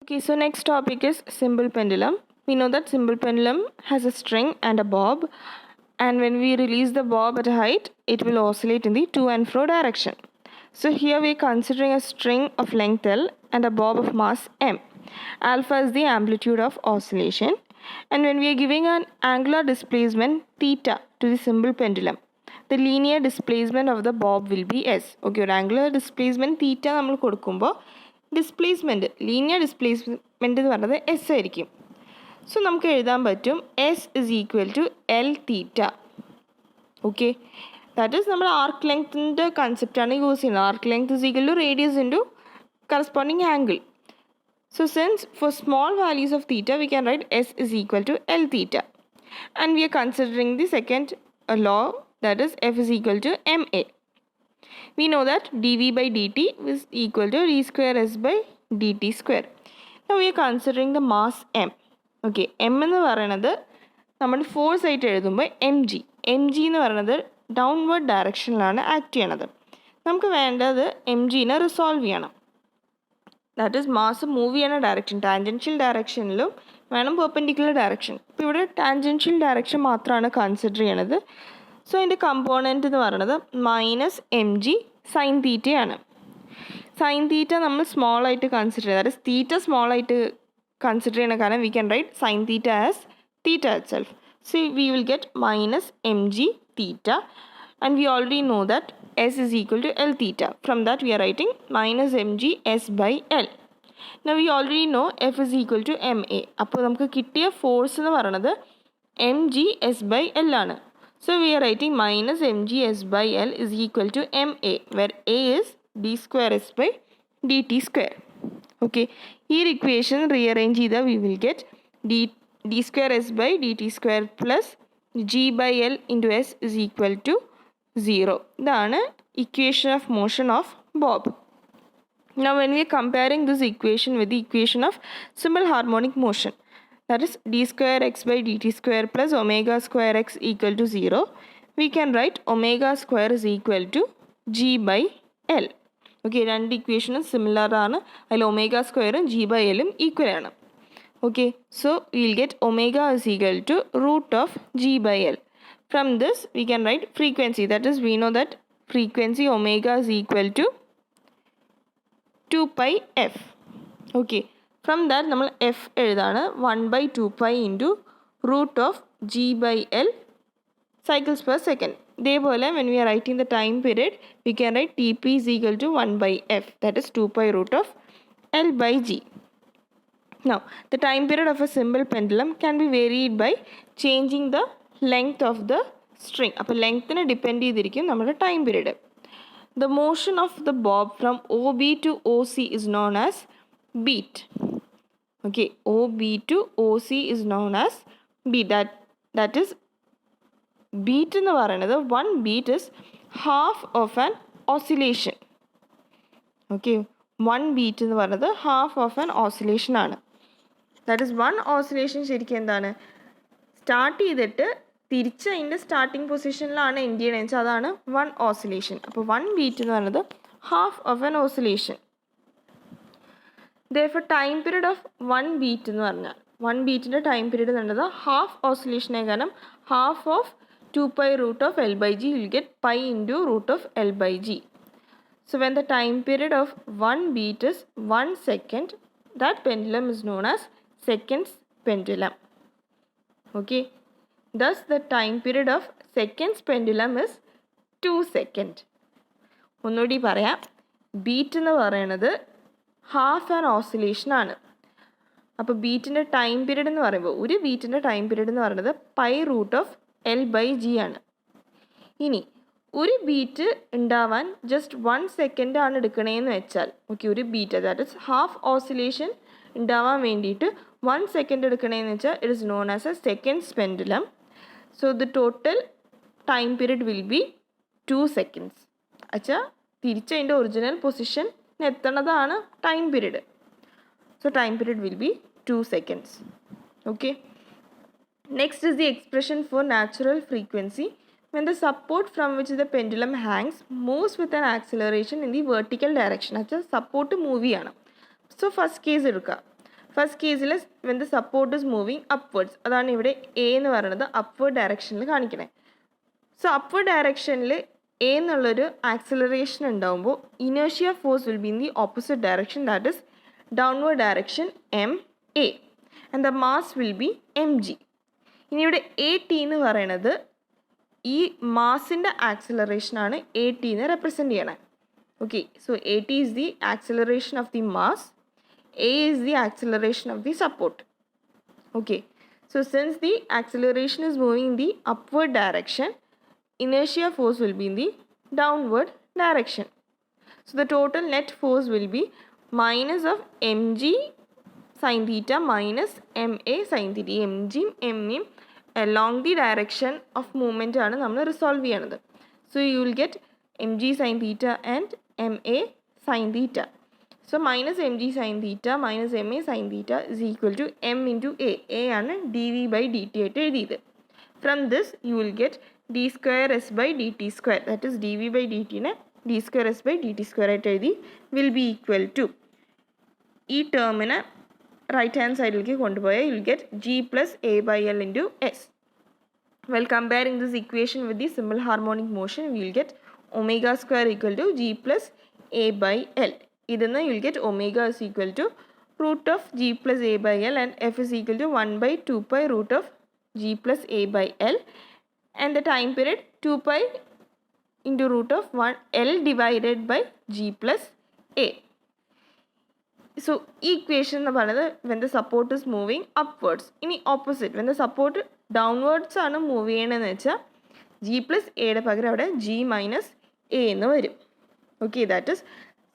Okay, so next topic is simple pendulum. We know that simple pendulum has a string and a bob, and when we release the bob at a height, it will oscillate in the to and fro direction. So here we are considering a string of length L and a bob of mass m. Alpha is the amplitude of oscillation, and when we are giving an angular displacement theta to the simple pendulum, the linear displacement of the bob will be s. Okay, ഒരു angular displacement theta നമ്മൾ കൊടുക്കുമ്പോൾ displacement linear displacement എന്ന് പറയുന്നത് S ആയിരിക്കും. So നമുക്ക് എഴുതാൻ പറ്റും S is equal to L theta. Okay, that is നമ്മൾ ആർക്ക് ലെങ്ത്തിൻ്റെ കൺസെപ്റ്റാണ് യൂസ് ചെയ്യുന്നത്. Arc length is equal to radius into corresponding angle. So since for small values of theta we can write S is equal to L theta, and we are considering the second law, that is F is equal to ma. We know that dv by dt is equal to d square s by dt square. Now we are considering the mass m. Okay, m എന്ന് പറയുന്നത് നമ്മൾ force ആയിട്ട് എഴുതുമ്പോൾ M G എന്ന് പറയുന്നത് downward ഡയറക്ഷനിലാണ് act ചെയ്യണത്. നമുക്ക് വേണ്ടത് എം ജിനെ റിസോൾവ് ചെയ്യണം. ദാറ്റ് ഈസ് മാസ് മൂവ് ചെയ്യണ ഡയറക്ഷൻ ടാൻജൻഷ്യൽ ഡയറക്ഷനിലും വേണം പെർപെൻഡിക്കുലർ ഡയറക്ഷൻ. ഇപ്പോൾ ഇവിടെ ടാൻജൻഷ്യൽ ഡയറക്ഷൻ മാത്രമാണ് കൺസിഡർ ചെയ്യണത്. സോ അതിൻ്റെ കമ്പോണൻറ്റ് എന്ന് പറയുന്നത് മൈനസ് എം ജി സൈൻ തീറ്റയാണ്. സൈൻ തീറ്റ നമ്മൾ സ്മോൾ ആയിട്ട് കൺസിഡർ ചെയ്യുക, ദാറ്റ് ഇസ് തീറ്റ സ്മോൾ ആയിട്ട് കൺസിഡർ ചെയ്യണ കാരണം V can right sine theta as theta it self. So we will get minus M G theta, and we already know that S is equal to L theta. From that we are writing minus mg S by L. Now we already know F is equal to ma. അപ്പോൾ നമുക്ക് കിട്ടിയ force എന്ന് പറയുന്നത് M G S by L ആണ്. So we are writing minus mg S by L is equal to ma, where a is d square s by dt square. Okay, ഈ equation rearrange ചെയ്താൽ we will get d square s by dt square plus g by L into s is equal to 0. ഇതാണ് equation of motion of Bob. Now when we are comparing this equation with the equation of simple harmonic motion, that is d square x by dt square plus omega square x equal to 0, we can write omega square is equal to g by L. Okay, രണ്ട് ഇക്വേഷനും similar ആണ്, അതിൽ omega സ്ക്വയറും G by എല്ലും equal ആണ്. Okay, so we will get omega is equal to root of g by L. From this we can write frequency, that is we know that frequency omega is equal to 2 pi f. Okay, from that നമ്മൾ f എഴുതാണ് 1 by 2 pi into root of g by L cycles per second. ഇതേപോലെ when we are writing the time period we can write Tp is equal to 1 by f, that is 2 pi root of L by g. Now the time period of a simple pendulum can be varied by changing the length of the string. അപ്പോൾ ലെങ്ത്തിനെ depend ചെയ്തിരിക്കും നമ്മുടെ time period. The motion of the bob from OB to OC is known as beat. Okay, OB to OC is known as beat. That is beat എന്ന് പറയുന്നത് one beat is half of an oscillation. Okay, one beat എന്ന് പറയുന്നത് half of an oscillation ആണ്. That is one oscillation ശരിക്കും എന്താണ്, start ചെയ്തിട്ട് തിരിച്ച് അതിൻ്റെ സ്റ്റാർട്ടിങ് പൊസിഷനിലാണ് എൻഡ് ചെയ്യണമെന്ന് വെച്ചാൽ അതാണ് വൺ ഓസിലേഷൻ. അപ്പോൾ വൺ ബീറ്റ് എന്ന് പറയുന്നത് half of an oscillation. Therefore time period of one beat എന്ന് പറഞ്ഞാൽ വൺ ബീറ്റിൻ്റെ ടൈം പീരീഡ് എന്ന് പറയുന്നത് ഹാഫ് ഓസിലേഷനെ കാരണം half of 2 pi root of L by G, you will get pi into root of L by G. So when the time period of one beat is 1 second, that pendulum is known as seconds pendulum. Okay, thus the time period of seconds pendulum is 2 seconds. ഒന്നുകൂടി പറയാം, beat എന്ന് പറയുന്നത് half an oscillation ആണ്. അപ്പോൾ ബീറ്റിൻ്റെ time period എന്ന് പറയുമ്പോൾ ഒരു ബീറ്റിൻ്റെ time period എന്ന് പറയുന്നത് pi root of L by G ആണ്. ഇനി ഒരു ബീറ്റ് ഉണ്ടാവാൻ ജസ്റ്റ് 1 സെക്കൻഡ് ആണ് എടുക്കണേന്ന് വെച്ചാൽ, ഓക്കെ, ഒരു beat that is half oscillation ഉണ്ടാവാൻ വേണ്ടിയിട്ട് 1 സെക്കൻഡ് എടുക്കണേന്ന് വെച്ചാൽ it is known as a seconds pendulum. So the total time period will be 2 seconds. അച്ഛാ തിരിച്ച് അതിൻ്റെ ഒറിജിനൽ പൊസിഷൻ എത്തണതാണ് time period. So time period will be 2 seconds. Okay. Next is the expression for natural frequency when the support from which the pendulum hangs moves with an acceleration in the vertical direction. That's support move ചെയ്യണം. So first case എടുക്കുക. First കേസിൽ when the support is moving upwards, അതാണ് ഇവിടെ A എന്ന് പറയുന്നത് upward ഡയറക്ഷനിൽ കാണിക്കണേ. So upward ഡയറക്ഷനിൽ എ എന്നുള്ളൊരു ആക്സിലറേഷൻ ഉണ്ടാകുമ്പോൾ inertia force will be in the opposite direction, that is downward direction M A, and the mass will be M G. ഇനി ഇവിടെ എ ടി എന്ന് പറയുന്നത് ഈ മാസിൻ്റെ ആക്സിലറേഷനാണ് എ ടി എന്ന് റെപ്രസെൻറ്റ് ചെയ്യണേ. Okay, so A T is the acceleration of the mass, A is the acceleration of the support. Okay, so since the acceleration is moving in the upward direction, inertia force will be in the downward direction. So the total net force will be minus of mg sin theta minus ma sin theta. mg m along the direction of movement ആണ് നമ്മൾ resolve ചെയ്യണത്. So you will get mg sin theta and ma sin theta. So minus mg sin theta minus ma sin theta is equal to m into a. A ആണ് dv by dt ആയിട്ട് എഴുതിയത്. From this you will get d square s by dt square, that is dv by dt നെ d square s by dt square ആയിട്ട് എഴുതി, will be equal to ഈ ടേമിനെ right hand സൈഡിലേക്ക് കൊണ്ടുപോയാൽ you will get g plus a by l into s. While comparing this equation with the simple harmonic motion, we will get omega square equal to g plus a by l. ഇതിന്ന് you will get omega is equal to root of g plus a by l and f is equal to 1 by 2 pi root of g plus a by l, and the time period 2 pi into root of 1 l divided by g plus a. So equation എന്ന് പറയുന്നത് when the support is moving upwards. ഇനി opposite, when the support downwards ആണ് move ചെയ്യണമെന്ന് വെച്ചാൽ g plus a യുടെ പകരം അവിടെ g minus a എന്ന് വരും. Okay, that is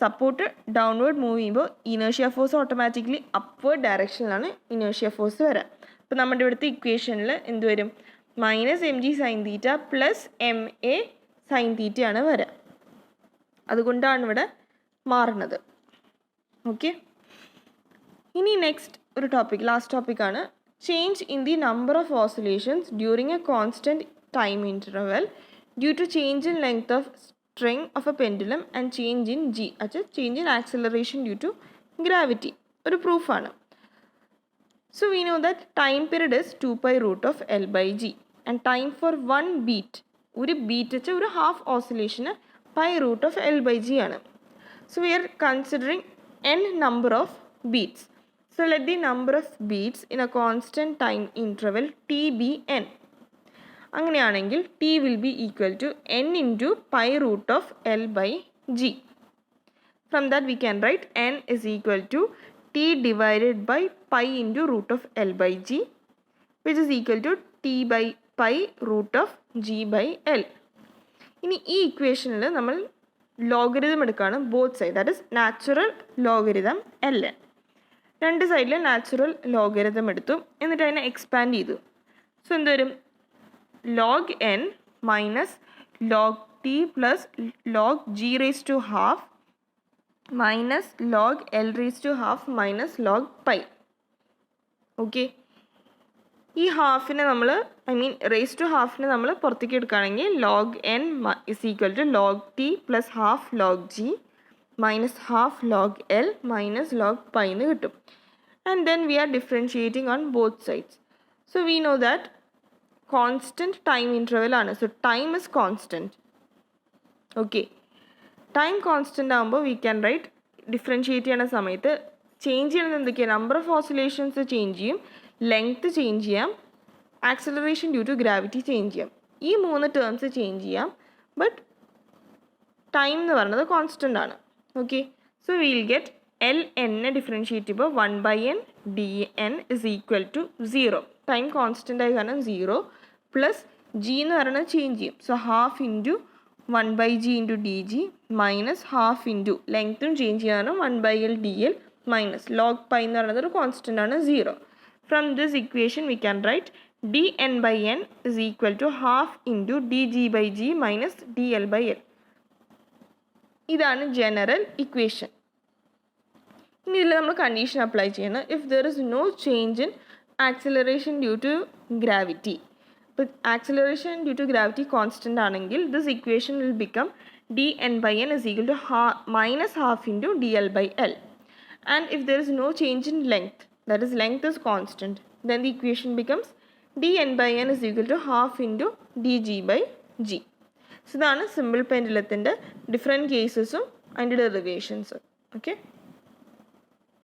support downward move ചെയ്യുമ്പോൾ ഇനേർഷ്യ ഫോഴ്സ് ഓട്ടോമാറ്റിക്കലി അപ്വേർഡ് ഡയറക്ഷനിലാണ് ഇനേർഷ്യ ഫോഴ്സ് വരാം. അപ്പോൾ നമ്മുടെ ഇവിടുത്തെ ഇക്വേഷനിൽ എന്ത് വരും? Minus M G sine theta plus M A sine തീറ്റയാണ് വരാം. അതുകൊണ്ടാണ് ഇവിടെ മാറുന്നത്. ഓക്കെ, ഇനി നെക്സ്റ്റ് ഒരു ടോപ്പിക്, ലാസ്റ്റ് ടോപ്പിക്കാണ് change in the number of oscillations during a constant time interval due to change in length of string of a pendulum and change in g, change in acceleration due to gravity. ഒരു പ്രൂഫാണ്. So we know that time period is 2 pi root of l by g and time for one beat, ഒരു beat വെച്ചാൽ ഒരു half ഓസിലേഷന് pi root of l by g ആണ്. So we are considering n number of beats. So let the number of beats in a constant time interval t be n. അങ്ങനെയാണെങ്കിൽ T will be equal to N into pi root of L by G. From that we can write N is equal to T divided by pi into root of L by G, which is equal to T by pi root of G by L. ഇനി ഈ ഇക്വേഷനിൽ നമ്മൾ logarithm എടുക്കുകയാണ്, both side, that is natural logarithm L N. രണ്ട് സൈഡിൽ natural logarithm എടുത്തു, എന്നിട്ട് അതിനെ എക്സ്പാൻഡ് ചെയ്തു. സോ എന്തുവരും? log n minus log t plus log g raised to half minus log l raised to half minus log pi. Okay, ഈ ഹാഫിനെ നമ്മൾ റേസ് ടു ഹാഫിനെ നമ്മൾ പുറത്തേക്ക് എടുക്കുകയാണെങ്കിൽ log N is equal to log T plus half log G minus half log L minus log pi എന്ന് കിട്ടും. And then we are differentiating on both sides. So we know that constant time interval ആണ്. So time is constant. Okay, time constant ആകുമ്പോൾ we can write differentiate ചെയ്യുന്ന സമയത്ത് change ചെയ്യുന്നത് എന്തൊക്കെയാണ്? Number of oscillations change ചെയ്യും, length change ചെയ്യാം, acceleration due to gravity change ചെയ്യാം. ഈ 3 ടേംസ് ചേഞ്ച് ചെയ്യാം, ബട്ട് ടൈം എന്ന് പറയുന്നത് കോൺസ്റ്റൻ്റ് ആണ്. Okay, so will get L എന്നെ ഡിഫറൻഷിയേറ്റ് ചെയ്യുമ്പോൾ 1/n dn is equal to 0. Time constant ആയി കാരണം 0 പ്ലസ് ജി എന്ന് പറയുന്നത് ചേഞ്ച് ചെയ്യും. So half into 1/g into D G minus half into ലെങ്ത്തും ചേഞ്ച് ചെയ്യാനാണ് 1/l dl minus log pi എന്ന് പറയുന്നത് ഒരു കോൺസ്റ്റൻ്റ് ആണ് 0. From this equation we can write dn/n is equal to half into dg/g minus dl/l. ഇതാണ് general equation. ഇനി ഇതിൽ നമ്മൾ കണ്ടീഷൻ അപ്ലൈ ചെയ്യണം. If there is no change in acceleration due to gravity, ഇപ്പോൾ acceleration due to gravity constant ആണെങ്കിൽ this equation will become dn/n is equal to minus half into dl/l. And if there is no change in length, that is length is constant, then the equation becomes dn by n is equal to half into dg by g. So ഇതാണ് simple പെൻഡുലത്തിൻ്റെ different കേസസും അതിൻ്റെ ഡെറിവേഷൻസും. Okay.